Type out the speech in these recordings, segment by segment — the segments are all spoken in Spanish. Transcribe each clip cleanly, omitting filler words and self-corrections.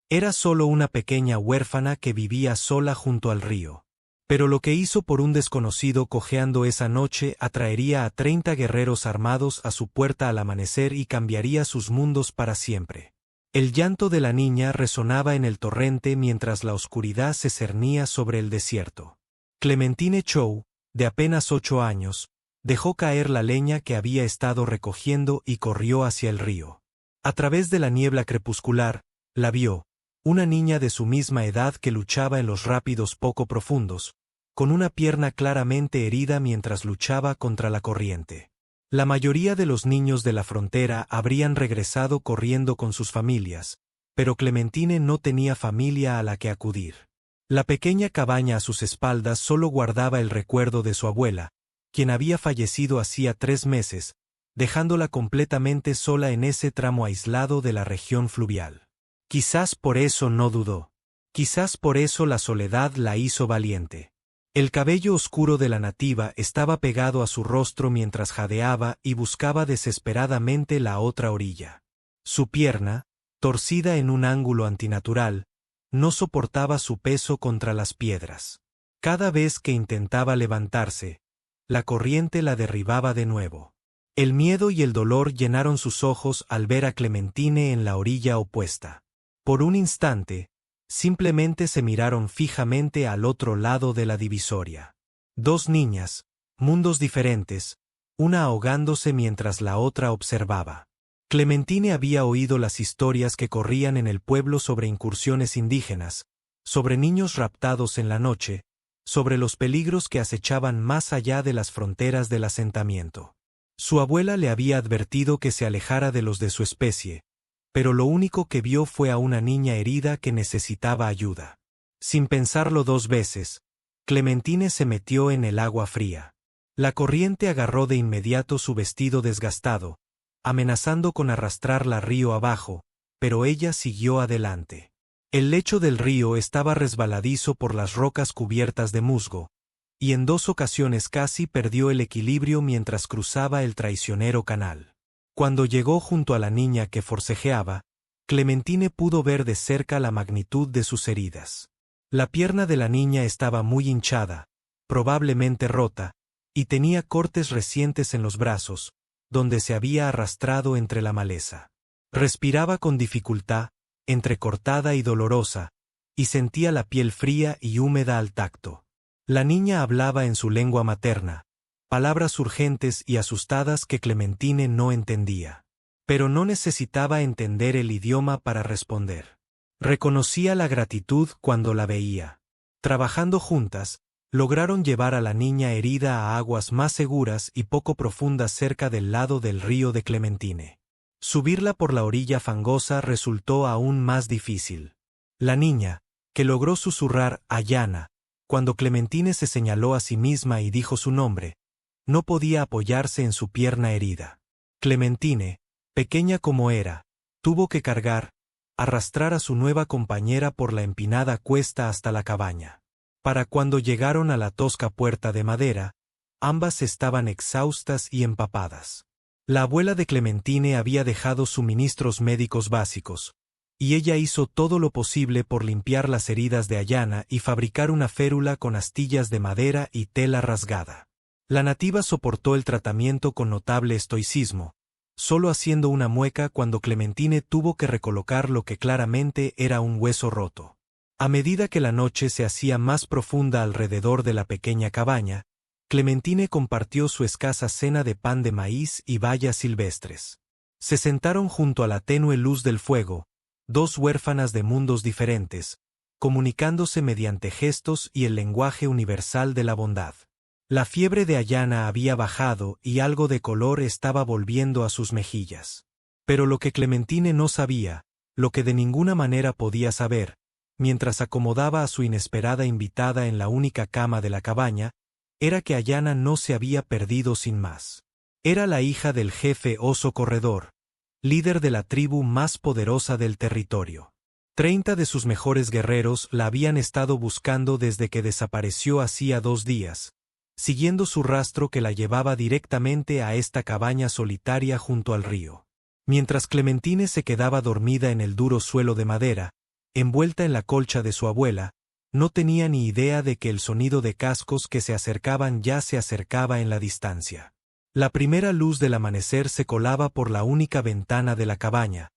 Era solo una pequeña huérfana que vivía sola junto al río. Pero lo que hizo por un desconocido cojeando esa noche atraería a 30 guerreros armados a su puerta al amanecer y cambiaría sus mundos para siempre. El llanto de la niña resonaba en el torrente mientras la oscuridad se cernía sobre el desierto. Clementine Chou, de apenas 8 años, dejó caer la leña que había estado recogiendo y corrió hacia el río. A través de la niebla crepuscular, la vio, una niña de su misma edad que luchaba en los rápidos poco profundos, con una pierna claramente herida mientras luchaba contra la corriente. La mayoría de los niños de la frontera habrían regresado corriendo con sus familias, pero Clementine no tenía familia a la que acudir. La pequeña cabaña a sus espaldas solo guardaba el recuerdo de su abuela, quien había fallecido hacía 3 meses, dejándola completamente sola en ese tramo aislado de la región fluvial. Quizás por eso no dudó. Quizás por eso la soledad la hizo valiente. El cabello oscuro de la nativa estaba pegado a su rostro mientras jadeaba y buscaba desesperadamente la otra orilla. Su pierna, torcida en un ángulo antinatural, no soportaba su peso contra las piedras. Cada vez que intentaba levantarse, la corriente la derribaba de nuevo. El miedo y el dolor llenaron sus ojos al ver a Clementine en la orilla opuesta. Por un instante, simplemente se miraron fijamente al otro lado de la divisoria. 2 niñas, mundos diferentes, una ahogándose mientras la otra observaba. Clementine había oído las historias que corrían en el pueblo sobre incursiones indígenas, sobre niños raptados en la noche, sobre los peligros que acechaban más allá de las fronteras del asentamiento. Su abuela le había advertido que se alejara de los de su especie, pero lo único que vio fue a una niña herida que necesitaba ayuda. Sin pensarlo 2 veces, Clementine se metió en el agua fría. La corriente agarró de inmediato su vestido desgastado, amenazando con arrastrarla río abajo, pero ella siguió adelante. El lecho del río estaba resbaladizo por las rocas cubiertas de musgo, y en 2 ocasiones casi perdió el equilibrio mientras cruzaba el traicionero canal. Cuando llegó junto a la niña que forcejeaba, Clementine pudo ver de cerca la magnitud de sus heridas. La pierna de la niña estaba muy hinchada, probablemente rota, y tenía cortes recientes en los brazos, donde se había arrastrado entre la maleza. Respiraba con dificultad, entrecortada y dolorosa, y sentía la piel fría y húmeda al tacto. La niña hablaba en su lengua materna, palabras urgentes y asustadas que Clementine no entendía. Pero no necesitaba entender el idioma para responder. Reconocía la gratitud cuando la veía. Trabajando juntas, lograron llevar a la niña herida a aguas más seguras y poco profundas cerca del lado del río de Clementine. Subirla por la orilla fangosa resultó aún más difícil. La niña, que logró susurrar Ayana, cuando Clementine se señaló a sí misma y dijo su nombre, no podía apoyarse en su pierna herida. Clementine, pequeña como era, tuvo que arrastrar a su nueva compañera por la empinada cuesta hasta la cabaña. Para cuando llegaron a la tosca puerta de madera, ambas estaban exhaustas y empapadas. La abuela de Clementine había dejado suministros médicos básicos, y ella hizo todo lo posible por limpiar las heridas de Ayana y fabricar una férula con astillas de madera y tela rasgada. La nativa soportó el tratamiento con notable estoicismo, solo haciendo una mueca cuando Clementine tuvo que recolocar lo que claramente era un hueso roto. A medida que la noche se hacía más profunda alrededor de la pequeña cabaña, Clementine compartió su escasa cena de pan de maíz y bayas silvestres. Se sentaron junto a la tenue luz del fuego, 2 huérfanas de mundos diferentes, comunicándose mediante gestos y el lenguaje universal de la bondad. La fiebre de Ayana había bajado y algo de color estaba volviendo a sus mejillas. Pero lo que Clementine no sabía, lo que de ninguna manera podía saber, mientras acomodaba a su inesperada invitada en la única cama de la cabaña, era que Ayana no se había perdido sin más. Era la hija del jefe oso corredor, líder de la tribu más poderosa del territorio. 30 de sus mejores guerreros la habían estado buscando desde que desapareció hacía 2 días, siguiendo su rastro que la llevaba directamente a esta cabaña solitaria junto al río. Mientras Clementine se quedaba dormida en el duro suelo de madera, envuelta en la colcha de su abuela, no tenía ni idea de que el sonido de cascos que se acercaban ya se acercaba en la distancia. La primera luz del amanecer se colaba por la única ventana de la cabaña,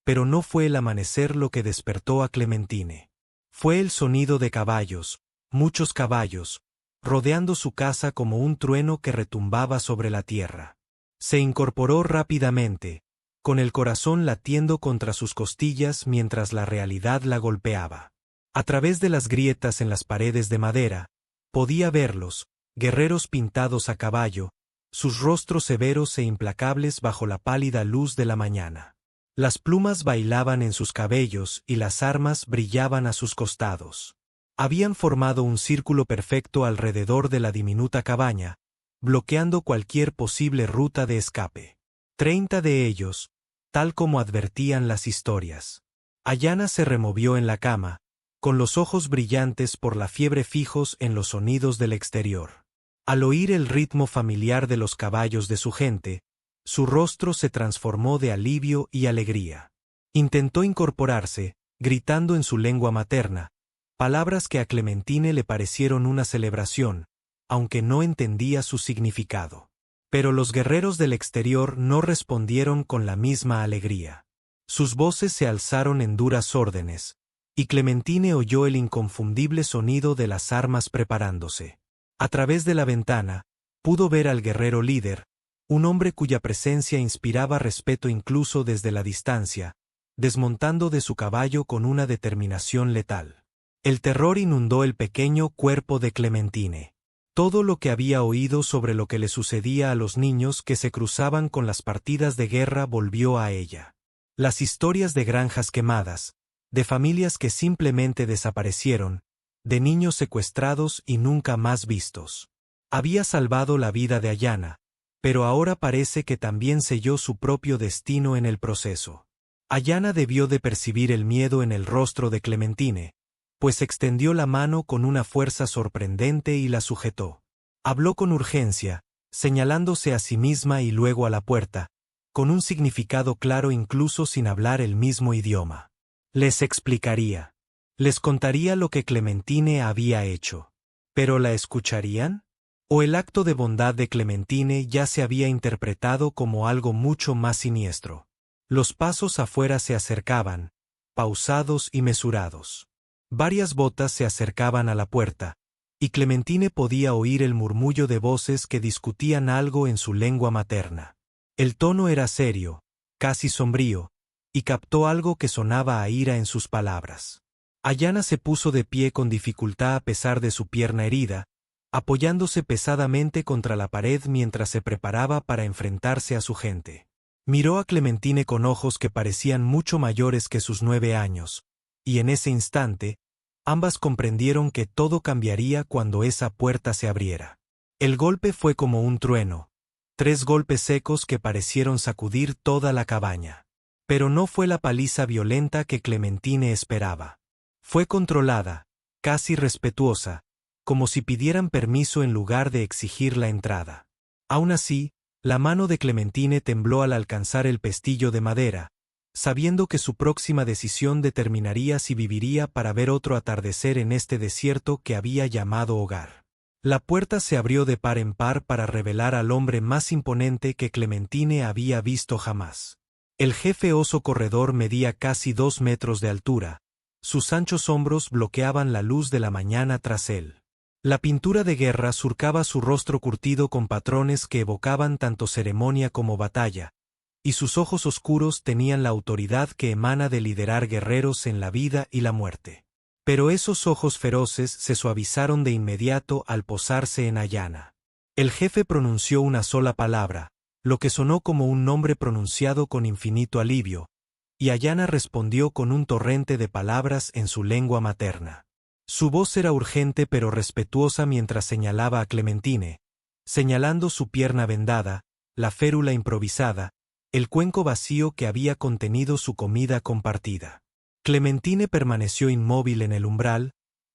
pero no fue el amanecer lo que despertó a Clementine. Fue el sonido de caballos, muchos caballos, rodeando su casa como un trueno que retumbaba sobre la tierra. Se incorporó rápidamente, con el corazón latiendo contra sus costillas mientras la realidad la golpeaba. A través de las grietas en las paredes de madera, podía verlos, guerreros pintados a caballo, sus rostros severos e implacables bajo la pálida luz de la mañana. Las plumas bailaban en sus cabellos y las armas brillaban a sus costados. Habían formado un círculo perfecto alrededor de la diminuta cabaña, bloqueando cualquier posible ruta de escape. 30 de ellos, tal como advertían las historias. Ayanna se removió en la cama, con los ojos brillantes por la fiebre fijos en los sonidos del exterior. Al oír el ritmo familiar de los caballos de su gente, su rostro se transformó de alivio y alegría. Intentó incorporarse, gritando en su lengua materna, palabras que a Clementine le parecieron una celebración, aunque no entendía su significado. Pero los guerreros del exterior no respondieron con la misma alegría. Sus voces se alzaron en duras órdenes, y Clementine oyó el inconfundible sonido de las armas preparándose. A través de la ventana, pudo ver al guerrero líder, un hombre cuya presencia inspiraba respeto incluso desde la distancia, desmontando de su caballo con una determinación letal. El terror inundó el pequeño cuerpo de Clementine. Todo lo que había oído sobre lo que le sucedía a los niños que se cruzaban con las partidas de guerra volvió a ella. Las historias de granjas quemadas, de familias que simplemente desaparecieron, de niños secuestrados y nunca más vistos. Había salvado la vida de Ayanna, pero ahora parece que también selló su propio destino en el proceso. Ayanna debió de percibir el miedo en el rostro de Clementine, pues extendió la mano con una fuerza sorprendente y la sujetó. Habló con urgencia, señalándose a sí misma y luego a la puerta, con un significado claro incluso sin hablar el mismo idioma. Les explicaría. Les contaría lo que Clementine había hecho. ¿Pero la escucharían? ¿O el acto de bondad de Clementine ya se había interpretado como algo mucho más siniestro? Los pasos afuera se acercaban, pausados y mesurados. Varias botas se acercaban a la puerta, y Clementine podía oír el murmullo de voces que discutían algo en su lengua materna. El tono era serio, casi sombrío, y captó algo que sonaba a ira en sus palabras. Ayanna se puso de pie con dificultad a pesar de su pierna herida, apoyándose pesadamente contra la pared mientras se preparaba para enfrentarse a su gente. Miró a Clementine con ojos que parecían mucho mayores que sus 9 años, y en ese instante, ambas comprendieron que todo cambiaría cuando esa puerta se abriera. El golpe fue como un trueno, 3 golpes secos que parecieron sacudir toda la cabaña. Pero no fue la paliza violenta que Clementine esperaba. Fue controlada, casi respetuosa, como si pidieran permiso en lugar de exigir la entrada. Aún así, la mano de Clementine tembló al alcanzar el pestillo de madera, sabiendo que su próxima decisión determinaría si viviría para ver otro atardecer en este desierto que había llamado hogar. La puerta se abrió de par en par para revelar al hombre más imponente que Clementine había visto jamás. El jefe oso corredor medía casi 2 metros de altura, sus anchos hombros bloqueaban la luz de la mañana tras él. La pintura de guerra surcaba su rostro curtido con patrones que evocaban tanto ceremonia como batalla, y sus ojos oscuros tenían la autoridad que emana de liderar guerreros en la vida y la muerte. Pero esos ojos feroces se suavizaron de inmediato al posarse en Ayanna. El jefe pronunció una sola palabra, lo que sonó como un nombre pronunciado con infinito alivio, y Ayanna respondió con un torrente de palabras en su lengua materna. Su voz era urgente pero respetuosa mientras señalaba a Clementine, señalando su pierna vendada, la férula improvisada, el cuenco vacío que había contenido su comida compartida. Clementine permaneció inmóvil en el umbral,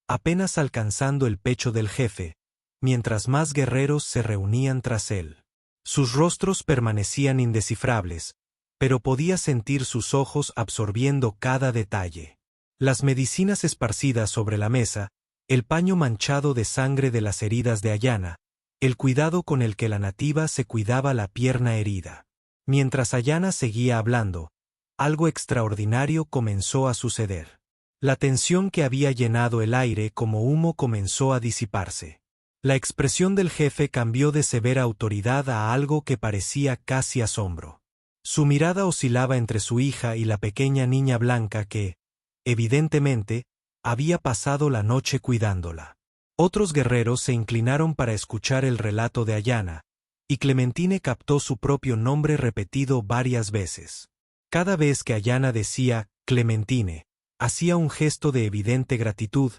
apenas alcanzando el pecho del jefe, mientras más guerreros se reunían tras él. Sus rostros permanecían indescifrables, pero podía sentir sus ojos absorbiendo cada detalle. Las medicinas esparcidas sobre la mesa, el paño manchado de sangre de las heridas de Ayana, el cuidado con el que la nativa se cuidaba la pierna herida. Mientras Ayana seguía hablando, algo extraordinario comenzó a suceder. La tensión que había llenado el aire como humo comenzó a disiparse. La expresión del jefe cambió de severa autoridad a algo que parecía casi asombro. Su mirada oscilaba entre su hija y la pequeña niña blanca que, evidentemente, había pasado la noche cuidándola. Otros guerreros se inclinaron para escuchar el relato de Ayana, y Clementine captó su propio nombre repetido varias veces. Cada vez que Ayana decía Clementine, hacía un gesto de evidente gratitud,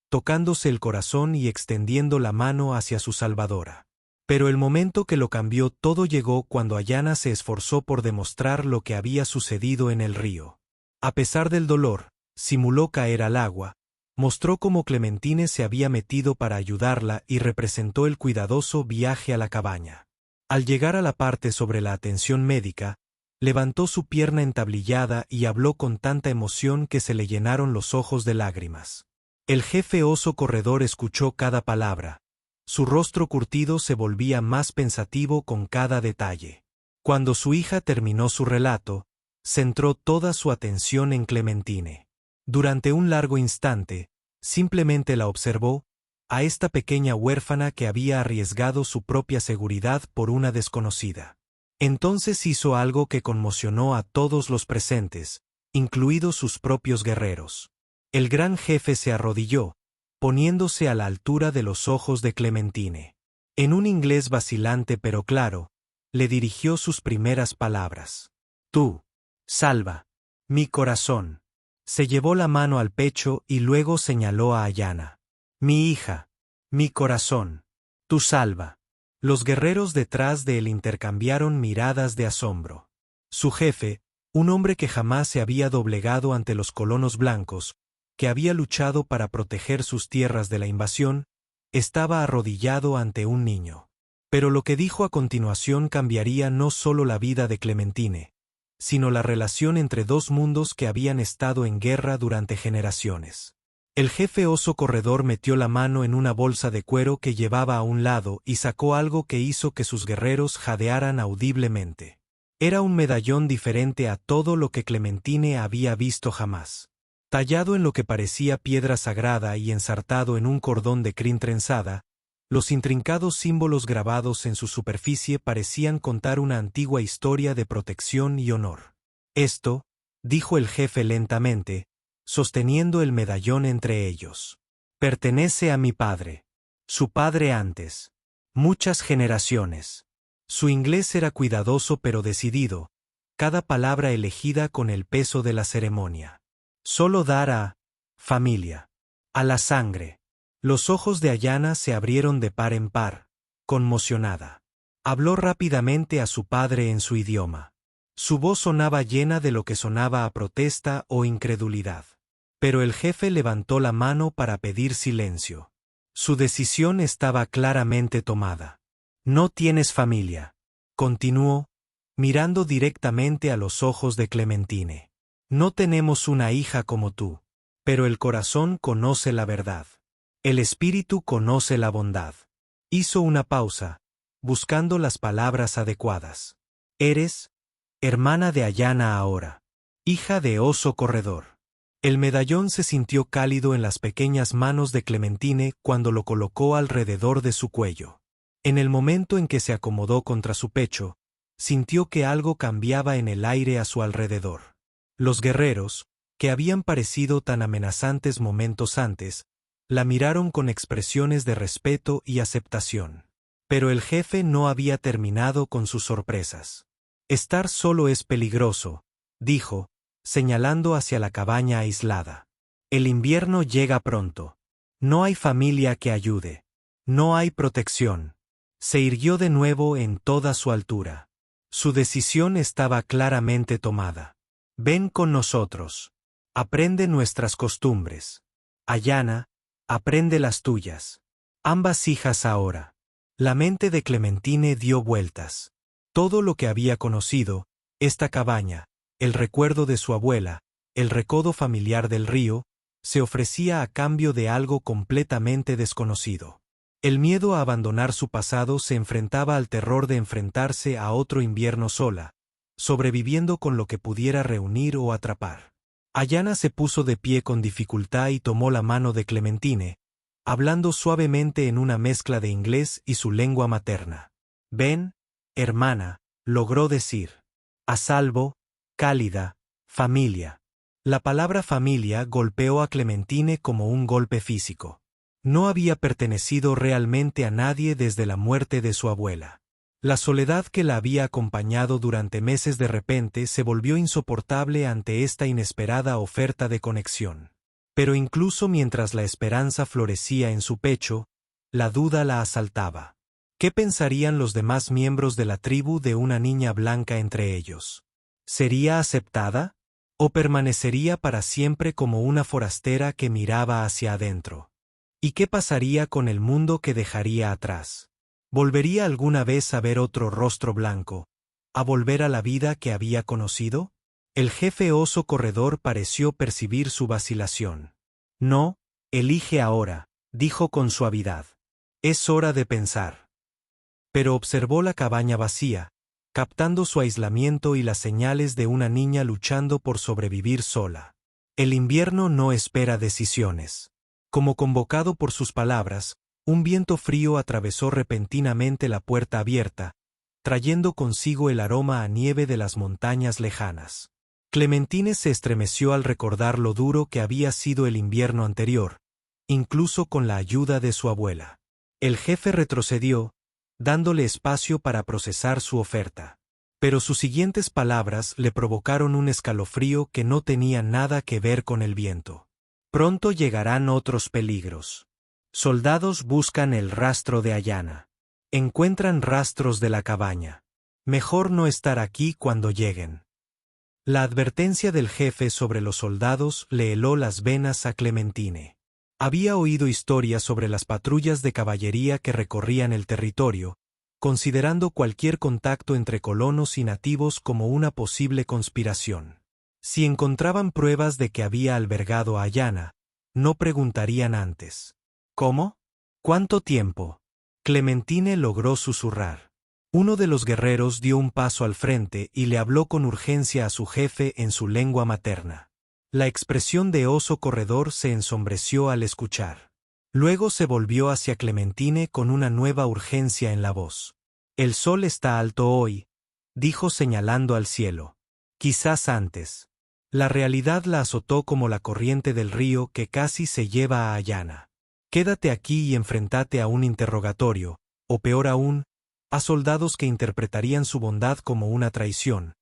tocándose el corazón y extendiendo la mano hacia su salvadora. Pero el momento que lo cambió todo llegó cuando Ayana se esforzó por demostrar lo que había sucedido en el río. A pesar del dolor, simuló caer al agua, mostró cómo Clementine se había metido para ayudarla y representó el cuidadoso viaje a la cabaña. Al llegar a la parte sobre la atención médica, levantó su pierna entablillada y habló con tanta emoción que se le llenaron los ojos de lágrimas. El jefe oso corredor escuchó cada palabra. Su rostro curtido se volvía más pensativo con cada detalle. Cuando su hija terminó su relato, centró toda su atención en Clementine. Durante un largo instante, simplemente la observó, a esta pequeña huérfana que había arriesgado su propia seguridad por una desconocida. Entonces hizo algo que conmocionó a todos los presentes, incluidos sus propios guerreros. El gran jefe se arrodilló, poniéndose a la altura de los ojos de Clementine. En un inglés vacilante pero claro, le dirigió sus primeras palabras. Tú, salva, mi corazón. Se llevó la mano al pecho y luego señaló a Ayana. Mi hija, mi corazón, tú salva. Los guerreros detrás de él intercambiaron miradas de asombro. Su jefe, un hombre que jamás se había doblegado ante los colonos blancos, que había luchado para proteger sus tierras de la invasión, estaba arrodillado ante un niño. Pero lo que dijo a continuación cambiaría no solo la vida de Clementine, sino la relación entre dos mundos que habían estado en guerra durante generaciones. El jefe oso corredor metió la mano en una bolsa de cuero que llevaba a un lado y sacó algo que hizo que sus guerreros jadearan audiblemente. Era un medallón diferente a todo lo que Clementine había visto jamás. Tallado en lo que parecía piedra sagrada y ensartado en un cordón de crin trenzada, los intrincados símbolos grabados en su superficie parecían contar una antigua historia de protección y honor. Esto, dijo el jefe lentamente, sosteniendo el medallón entre ellos, pertenece a mi padre. Su padre antes. Muchas generaciones. Su inglés era cuidadoso pero decidido, cada palabra elegida con el peso de la ceremonia. Solo dar a familia, a la sangre. Los ojos de Ayana se abrieron de par en par, conmocionada. Habló rápidamente a su padre en su idioma. Su voz sonaba llena de lo que sonaba a protesta o incredulidad. Pero el jefe levantó la mano para pedir silencio. Su decisión estaba claramente tomada. No tienes familia, continuó, mirando directamente a los ojos de Clementine. No tenemos una hija como tú, pero el corazón conoce la verdad. El espíritu conoce la bondad. Hizo una pausa, buscando las palabras adecuadas. Eres hermana de Ayana ahora, hija de oso corredor. El medallón se sintió cálido en las pequeñas manos de Clementine cuando lo colocó alrededor de su cuello. En el momento en que se acomodó contra su pecho, sintió que algo cambiaba en el aire a su alrededor. Los guerreros, que habían parecido tan amenazantes momentos antes, la miraron con expresiones de respeto y aceptación. Pero el jefe no había terminado con sus sorpresas. Estar solo es peligroso, dijo, señalando hacia la cabaña aislada. El invierno llega pronto. No hay familia que ayude. No hay protección. Se irguió de nuevo en toda su altura. Su decisión estaba claramente tomada. Ven con nosotros. Aprende nuestras costumbres. Ayana, aprende las tuyas. Ambas hijas ahora. La mente de Clementine dio vueltas. Todo lo que había conocido, esta cabaña, el recuerdo de su abuela, el recodo familiar del río, se ofrecía a cambio de algo completamente desconocido. El miedo a abandonar su pasado se enfrentaba al terror de enfrentarse a otro invierno sola, sobreviviendo con lo que pudiera reunir o atrapar. Ayanna se puso de pie con dificultad y tomó la mano de Clementine, hablando suavemente en una mezcla de inglés y su lengua materna. «Ven, hermana», logró decir. «A salvo, cálida, familia». La palabra familia golpeó a Clementine como un golpe físico. No había pertenecido realmente a nadie desde la muerte de su abuela. La soledad que la había acompañado durante meses de repente se volvió insoportable ante esta inesperada oferta de conexión. Pero incluso mientras la esperanza florecía en su pecho, la duda la asaltaba. ¿Qué pensarían los demás miembros de la tribu de una niña blanca entre ellos? ¿Sería aceptada? ¿O permanecería para siempre como una forastera que miraba hacia adentro? ¿Y qué pasaría con el mundo que dejaría atrás? ¿Volvería alguna vez a ver otro rostro blanco, a volver a la vida que había conocido? El jefe oso corredor pareció percibir su vacilación. «No, elige ahora», dijo con suavidad. «Es hora de pensar». Pero observó la cabaña vacía, captando su aislamiento y las señales de una niña luchando por sobrevivir sola. El invierno no espera decisiones. Como convocado por sus palabras, un viento frío atravesó repentinamente la puerta abierta, trayendo consigo el aroma a nieve de las montañas lejanas. Clementine se estremeció al recordar lo duro que había sido el invierno anterior, incluso con la ayuda de su abuela. El jefe retrocedió, dándole espacio para procesar su oferta. Pero sus siguientes palabras le provocaron un escalofrío que no tenía nada que ver con el viento. «Pronto llegarán otros peligros. Soldados buscan el rastro de Ayanna. Encuentran rastros de la cabaña. Mejor no estar aquí cuando lleguen». La advertencia del jefe sobre los soldados le heló las venas a Clementine. Había oído historias sobre las patrullas de caballería que recorrían el territorio, considerando cualquier contacto entre colonos y nativos como una posible conspiración. Si encontraban pruebas de que había albergado a Ayanna, no preguntarían antes. «¿Cómo? ¿Cuánto tiempo?». Clementine logró susurrar. Uno de los guerreros dio un paso al frente y le habló con urgencia a su jefe en su lengua materna. La expresión de oso corredor se ensombreció al escuchar. Luego se volvió hacia Clementine con una nueva urgencia en la voz. «El sol está alto hoy», dijo señalando al cielo. «Quizás antes». La realidad la azotó como la corriente del río que casi se lleva a Ayanna. «Quédate aquí y enfrentate a un interrogatorio, o peor aún, a soldados que interpretarían su bondad como una traición,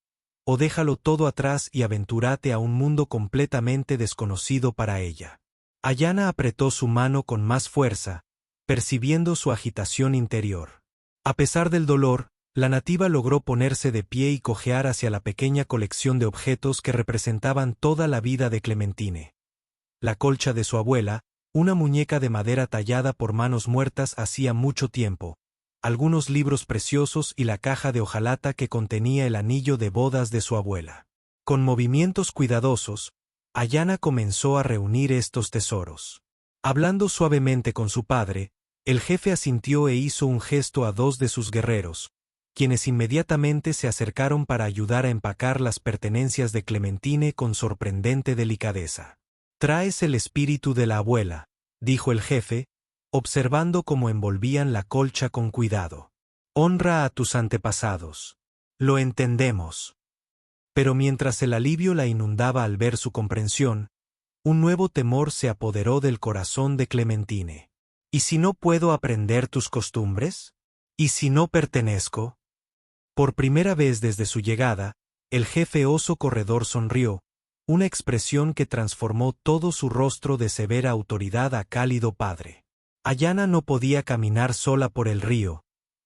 o déjalo todo atrás y aventúrate a un mundo completamente desconocido para ella». Ayanna apretó su mano con más fuerza, percibiendo su agitación interior. A pesar del dolor, la nativa logró ponerse de pie y cojear hacia la pequeña colección de objetos que representaban toda la vida de Clementine. La colcha de su abuela, una muñeca de madera tallada por manos muertas hacía mucho tiempo, algunos libros preciosos y la caja de hojalata que contenía el anillo de bodas de su abuela. Con movimientos cuidadosos, Ayanna comenzó a reunir estos tesoros. Hablando suavemente con su padre, el jefe asintió e hizo un gesto a dos de sus guerreros, quienes inmediatamente se acercaron para ayudar a empacar las pertenencias de Clementine con sorprendente delicadeza. «Traes el espíritu de la abuela», dijo el jefe, observando cómo envolvían la colcha con cuidado. «Honra a tus antepasados. Lo entendemos». Pero mientras el alivio la inundaba al ver su comprensión, un nuevo temor se apoderó del corazón de Clementine. «¿Y si no puedo aprender tus costumbres? ¿Y si no pertenezco?». Por primera vez desde su llegada, el jefe oso corredor sonrió, una expresión que transformó todo su rostro de severa autoridad a cálido padre. «Ayanna no podía caminar sola por el río»,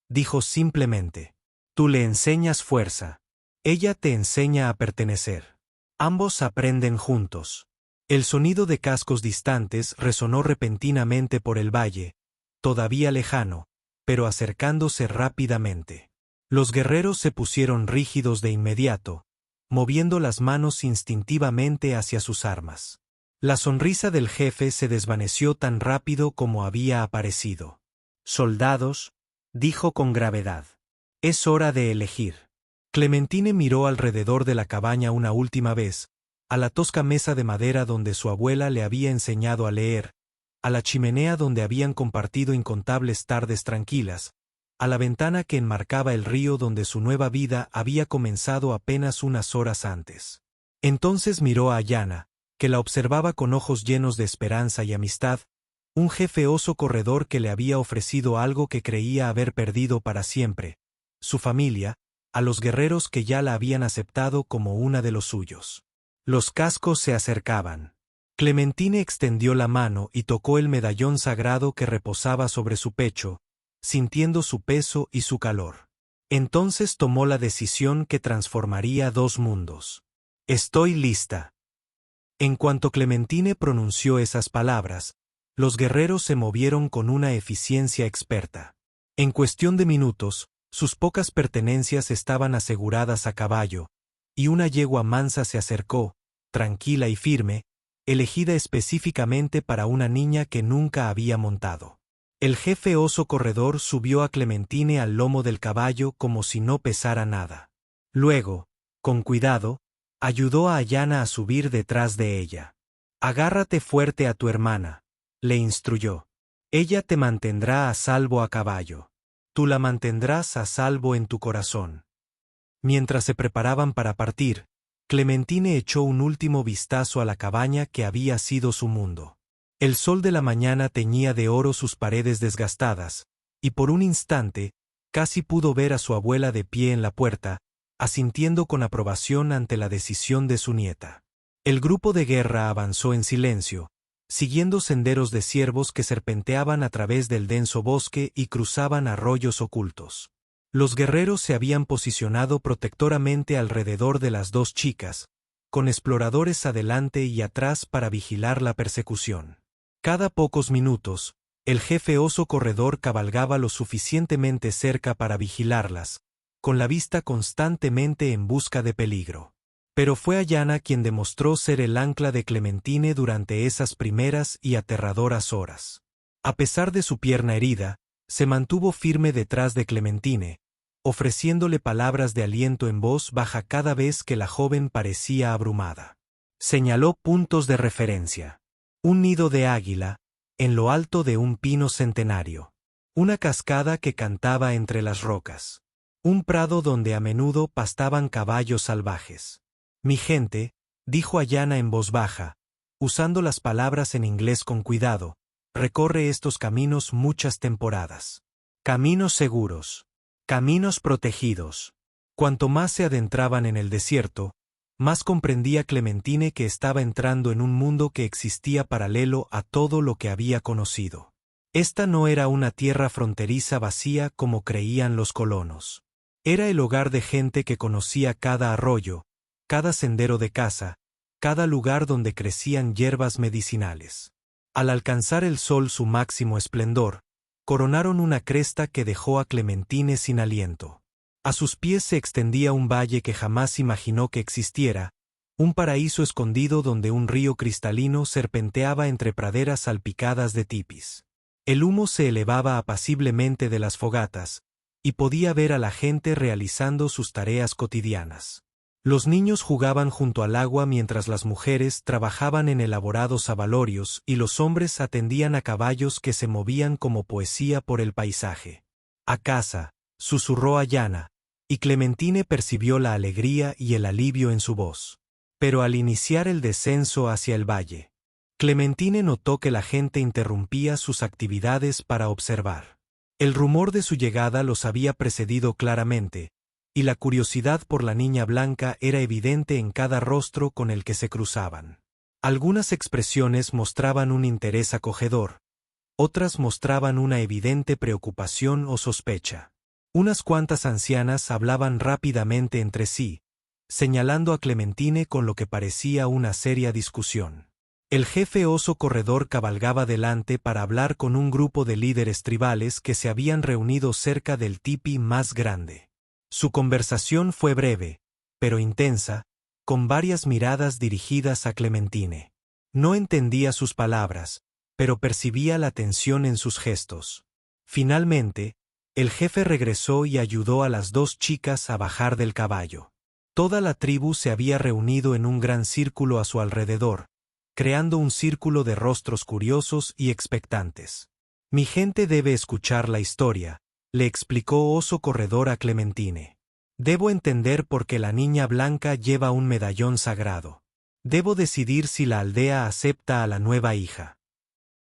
dijo simplemente. «Tú le enseñas fuerza. Ella te enseña a pertenecer. Ambos aprenden juntos». El sonido de cascos distantes resonó repentinamente por el valle, todavía lejano, pero acercándose rápidamente. Los guerreros se pusieron rígidos de inmediato, moviendo las manos instintivamente hacia sus armas. La sonrisa del jefe se desvaneció tan rápido como había aparecido. «Soldados», dijo con gravedad. «Es hora de elegir». Clementine miró alrededor de la cabaña una última vez, a la tosca mesa de madera donde su abuela le había enseñado a leer, a la chimenea donde habían compartido incontables tardes tranquilas, a la ventana que enmarcaba el río donde su nueva vida había comenzado apenas unas horas antes. Entonces miró a Ayanna, que la observaba con ojos llenos de esperanza y amistad, un jefe oso corredor que le había ofrecido algo que creía haber perdido para siempre, su familia, a los guerreros que ya la habían aceptado como una de los suyos. Los cascos se acercaban. Clementine extendió la mano y tocó el medallón sagrado que reposaba sobre su pecho, sintiendo su peso y su calor. Entonces tomó la decisión que transformaría dos mundos. «Estoy lista». En cuanto Clementine pronunció esas palabras, los guerreros se movieron con una eficiencia experta. En cuestión de minutos, sus pocas pertenencias estaban aseguradas a caballo, y una yegua mansa se acercó, tranquila y firme, elegida específicamente para una niña que nunca había montado. El jefe oso corredor subió a Clementine al lomo del caballo como si no pesara nada. Luego, con cuidado, ayudó a Ayanna a subir detrás de ella. «Agárrate fuerte a tu hermana», le instruyó. «Ella te mantendrá a salvo a caballo. Tú la mantendrás a salvo en tu corazón». Mientras se preparaban para partir, Clementine echó un último vistazo a la cabaña que había sido su mundo. El sol de la mañana teñía de oro sus paredes desgastadas, y por un instante, casi pudo ver a su abuela de pie en la puerta, asintiendo con aprobación ante la decisión de su nieta. El grupo de guerra avanzó en silencio, siguiendo senderos de ciervos que serpenteaban a través del denso bosque y cruzaban arroyos ocultos. Los guerreros se habían posicionado protectoramente alrededor de las dos chicas, con exploradores adelante y atrás para vigilar la persecución. Cada pocos minutos, el jefe oso corredor cabalgaba lo suficientemente cerca para vigilarlas, con la vista constantemente en busca de peligro. Pero fue Ayanna quien demostró ser el ancla de Clementine durante esas primeras y aterradoras horas. A pesar de su pierna herida, se mantuvo firme detrás de Clementine, ofreciéndole palabras de aliento en voz baja cada vez que la joven parecía abrumada. Señaló puntos de referencia. Un nido de águila, en lo alto de un pino centenario. Una cascada que cantaba entre las rocas. Un prado donde a menudo pastaban caballos salvajes. «Mi gente», dijo Ayanna en voz baja, usando las palabras en inglés con cuidado, «recorre estos caminos muchas temporadas. Caminos seguros. Caminos protegidos». Cuanto más se adentraban en el desierto, más comprendía Clementine que estaba entrando en un mundo que existía paralelo a todo lo que había conocido. Esta no era una tierra fronteriza vacía como creían los colonos. Era el hogar de gente que conocía cada arroyo, cada sendero de caza, cada lugar donde crecían hierbas medicinales. Al alcanzar el sol su máximo esplendor, coronaron una cresta que dejó a Clementine sin aliento. A sus pies se extendía un valle que jamás imaginó que existiera, un paraíso escondido donde un río cristalino serpenteaba entre praderas salpicadas de tipis. El humo se elevaba apaciblemente de las fogatas, y podía ver a la gente realizando sus tareas cotidianas. Los niños jugaban junto al agua mientras las mujeres trabajaban en elaborados abalorios y los hombres atendían a caballos que se movían como poesía por el paisaje. «A casa», susurró Ayanna, y Clementine percibió la alegría y el alivio en su voz. Pero al iniciar el descenso hacia el valle, Clementine notó que la gente interrumpía sus actividades para observar. El rumor de su llegada los había precedido claramente, y la curiosidad por la niña blanca era evidente en cada rostro con el que se cruzaban. Algunas expresiones mostraban un interés acogedor, otras mostraban una evidente preocupación o sospecha. Unas cuantas ancianas hablaban rápidamente entre sí, señalando a Clementine con lo que parecía una seria discusión. El jefe oso corredor cabalgaba delante para hablar con un grupo de líderes tribales que se habían reunido cerca del tipi más grande. Su conversación fue breve, pero intensa, con varias miradas dirigidas a Clementine. No entendía sus palabras, pero percibía la tensión en sus gestos. Finalmente, el jefe regresó y ayudó a las dos chicas a bajar del caballo. Toda la tribu se había reunido en un gran círculo a su alrededor, creando un círculo de rostros curiosos y expectantes. Mi gente debe escuchar la historia, le explicó Oso Corredor a Clementine. Debo entender por qué la niña blanca lleva un medallón sagrado. Debo decidir si la aldea acepta a la nueva hija.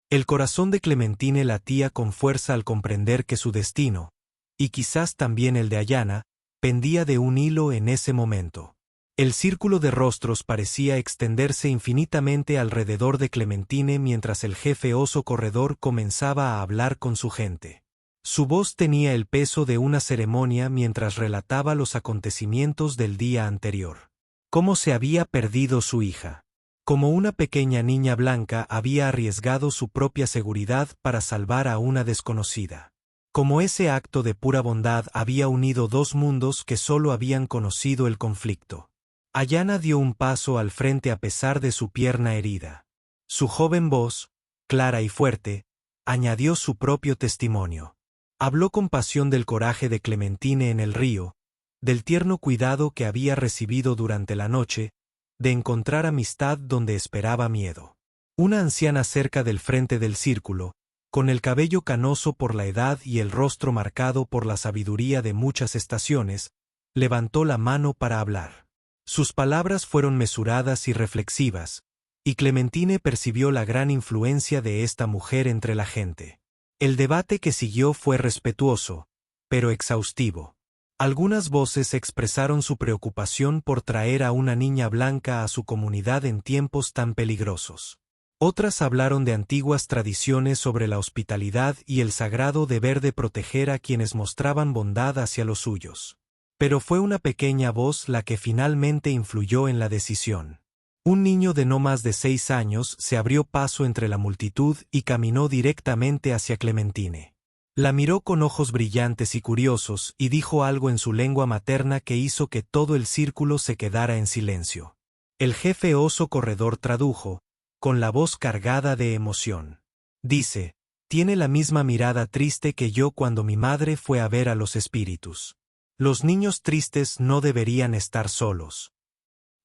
El corazón de Clementine latía con fuerza al comprender que su destino, y quizás también el de Ayana, pendía de un hilo en ese momento. El círculo de rostros parecía extenderse infinitamente alrededor de Clementine mientras el jefe Oso Corredor comenzaba a hablar con su gente. Su voz tenía el peso de una ceremonia mientras relataba los acontecimientos del día anterior. Cómo se había perdido su hija. Como una pequeña niña blanca había arriesgado su propia seguridad para salvar a una desconocida. Como ese acto de pura bondad había unido dos mundos que solo habían conocido el conflicto. Ayana dio un paso al frente a pesar de su pierna herida. Su joven voz, clara y fuerte, añadió su propio testimonio. Habló con pasión del coraje de Clementine en el río, del tierno cuidado que había recibido durante la noche, de encontrar amistad donde esperaba miedo. Una anciana cerca del frente del círculo, con el cabello canoso por la edad y el rostro marcado por la sabiduría de muchas estaciones, levantó la mano para hablar. Sus palabras fueron mesuradas y reflexivas, y Clementine percibió la gran influencia de esta mujer entre la gente. El debate que siguió fue respetuoso, pero exhaustivo. Algunas voces expresaron su preocupación por traer a una niña blanca a su comunidad en tiempos tan peligrosos. Otras hablaron de antiguas tradiciones sobre la hospitalidad y el sagrado deber de proteger a quienes mostraban bondad hacia los suyos. Pero fue una pequeña voz la que finalmente influyó en la decisión. Un niño de no más de 6 años se abrió paso entre la multitud y caminó directamente hacia Clementine. La miró con ojos brillantes y curiosos y dijo algo en su lengua materna que hizo que todo el círculo se quedara en silencio. El jefe Oso Corredor tradujo, con la voz cargada de emoción. Dice, tiene la misma mirada triste que yo cuando mi madre fue a ver a los espíritus. Los niños tristes no deberían estar solos.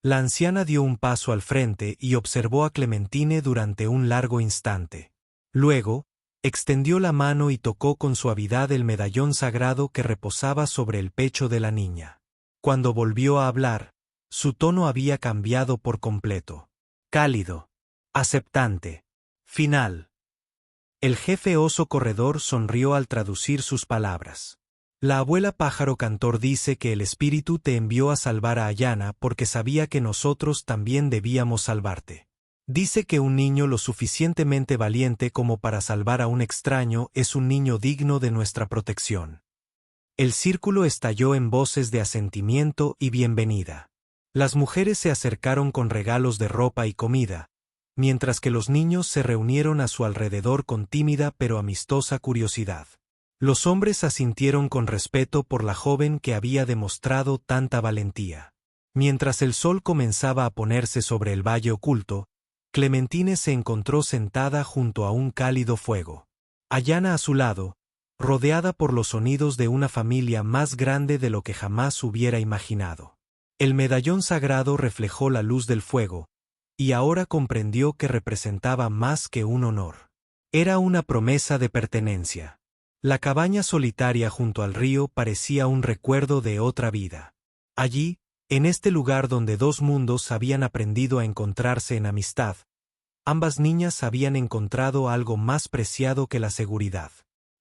La anciana dio un paso al frente y observó a Clementine durante un largo instante. Luego, extendió la mano y tocó con suavidad el medallón sagrado que reposaba sobre el pecho de la niña. Cuando volvió a hablar, su tono había cambiado por completo. Cálido. Aceptante. Final. El jefe Oso Corredor sonrió al traducir sus palabras. La abuela Pájaro Cantor dice que el espíritu te envió a salvar a Ayana porque sabía que nosotros también debíamos salvarte. Dice que un niño lo suficientemente valiente como para salvar a un extraño es un niño digno de nuestra protección. El círculo estalló en voces de asentimiento y bienvenida. Las mujeres se acercaron con regalos de ropa y comida, mientras que los niños se reunieron a su alrededor con tímida pero amistosa curiosidad. Los hombres asintieron con respeto por la joven que había demostrado tanta valentía. Mientras el sol comenzaba a ponerse sobre el valle oculto, Clementine se encontró sentada junto a un cálido fuego. Ayana a su lado, rodeada por los sonidos de una familia más grande de lo que jamás hubiera imaginado. El medallón sagrado reflejó la luz del fuego, y ahora comprendió que representaba más que un honor. Era una promesa de pertenencia. La cabaña solitaria junto al río parecía un recuerdo de otra vida. Allí, en este lugar donde dos mundos habían aprendido a encontrarse en amistad, ambas niñas habían encontrado algo más preciado que la seguridad.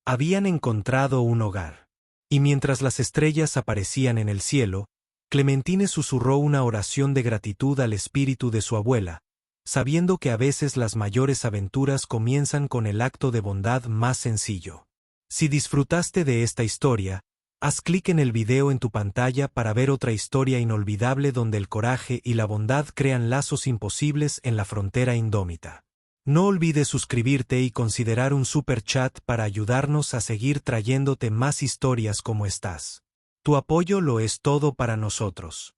Habían encontrado un hogar. Y mientras las estrellas aparecían en el cielo, Clementine susurró una oración de gratitud al espíritu de su abuela, sabiendo que a veces las mayores aventuras comienzan con el acto de bondad más sencillo. Si disfrutaste de esta historia, haz clic en el video en tu pantalla para ver otra historia inolvidable donde el coraje y la bondad crean lazos imposibles en la frontera indómita. No olvides suscribirte y considerar un super chat para ayudarnos a seguir trayéndote más historias como estas. Tu apoyo lo es todo para nosotros.